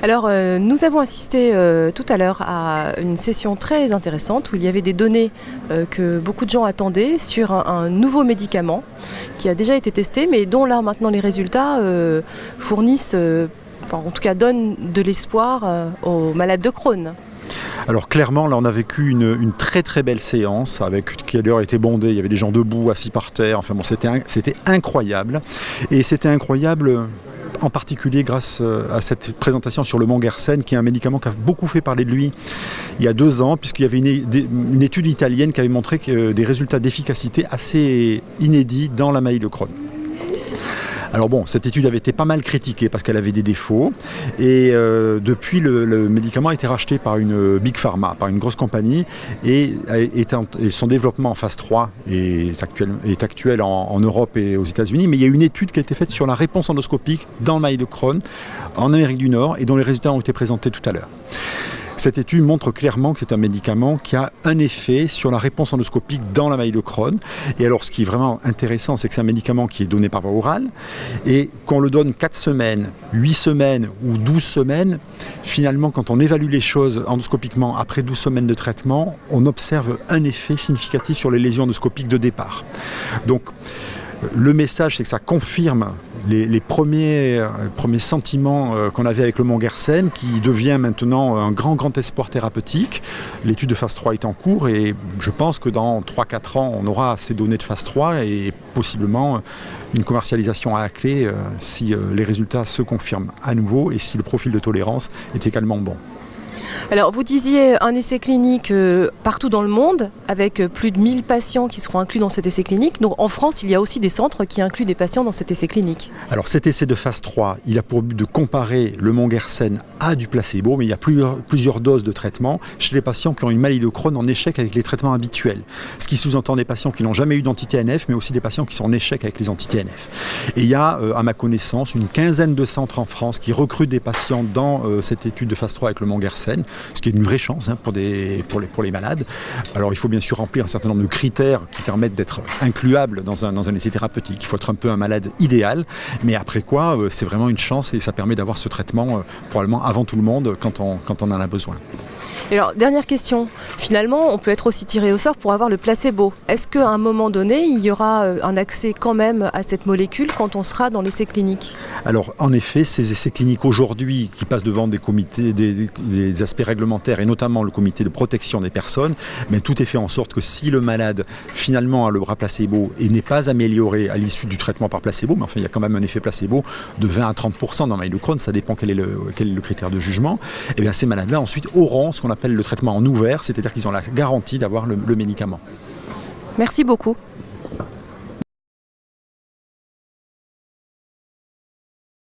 Alors, nous avons assisté tout à l'heure à une session très intéressante où il y avait des données que beaucoup de gens attendaient sur un nouveau médicament qui a déjà été testé, mais dont là maintenant les résultats fournissent, enfin, en tout cas donnent de l'espoir aux malades de Crohn. Alors clairement, là on a vécu une très très belle séance qui a d'ailleurs été bondée, il y avait des gens debout, assis par terre, enfin bon c'était incroyable. Et c'était incroyable en particulier grâce à cette présentation sur le Mongersen, qui est un médicament qui a beaucoup fait parler de lui il y a 2 ans, puisqu'il y avait une étude italienne qui avait montré des résultats d'efficacité assez inédits dans la maladie de Crohn. Alors bon, cette étude avait été pas mal critiquée parce qu'elle avait des défauts et depuis le médicament a été racheté par une Big Pharma, par une grosse compagnie et son développement en phase 3 est actuel en Europe et aux États-Unis, mais il y a une étude qui a été faite sur la réponse endoscopique dans le maladie de Crohn en Amérique du Nord et dont les résultats ont été présentés tout à l'heure. Cette étude montre clairement que c'est un médicament qui a un effet sur la réponse endoscopique dans la maladie de Crohn. Et alors, ce qui est vraiment intéressant, c'est que c'est un médicament qui est donné par voie orale et qu'on le donne 4 semaines, 8 semaines ou 12 semaines. Finalement, quand on évalue les choses endoscopiquement après 12 semaines de traitement, on observe un effet significatif sur les lésions endoscopiques de départ. Donc, le message, c'est que ça confirme les premiers sentiments qu'on avait avec le Mongersen, qui devient maintenant un grand espoir thérapeutique. L'étude de phase 3 est en cours et je pense que dans 3-4 ans, on aura ces données de phase 3 et possiblement une commercialisation à la clé si les résultats se confirment à nouveau et si le profil de tolérance est également bon. Alors, vous disiez un essai clinique partout dans le monde, avec plus de 1000 patients qui seront inclus dans cet essai clinique. Donc en France, il y a aussi des centres qui incluent des patients dans cet essai clinique. Alors cet essai de phase 3, il a pour but de comparer le Mongersen à du placebo, mais il y a plusieurs doses de traitement chez les patients qui ont une maladie de Crohn en échec avec les traitements habituels. Ce qui sous-entend des patients qui n'ont jamais eu d'anti-TNF, mais aussi des patients qui sont en échec avec les anti-TNF. Et il y a, à ma connaissance, une quinzaine de centres en France qui recrutent des patients dans cette étude de phase 3 avec le Mongersen, ce qui est une vraie chance pour les malades. Alors il faut bien sûr remplir un certain nombre de critères qui permettent d'être incluables dans un essai thérapeutique. Il faut être un peu un malade idéal, mais après quoi, c'est vraiment une chance et ça permet d'avoir ce traitement probablement avant tout le monde quand on en a besoin. Et alors, dernière question. Finalement, on peut être aussi tiré au sort pour avoir le placebo. Est-ce qu'à un moment donné, il y aura un accès quand même à cette molécule quand on sera dans l'essai clinique ? Alors, en effet, ces essais cliniques aujourd'hui qui passent devant des comités, des aspects réglementaires et notamment le comité de protection des personnes, mais tout est fait en sorte que si le malade finalement a le bras placebo et n'est pas amélioré à l'issue du traitement par placebo, mais enfin il y a quand même un effet placebo de 20 à 30% dans la maladie de Crohn, ça dépend quel est le critère de jugement, et bien ces malades-là ensuite auront ce qu'on appelle le traitement en ouvert, c'est-à-dire qu'ils ont la garantie d'avoir le médicament. Merci beaucoup.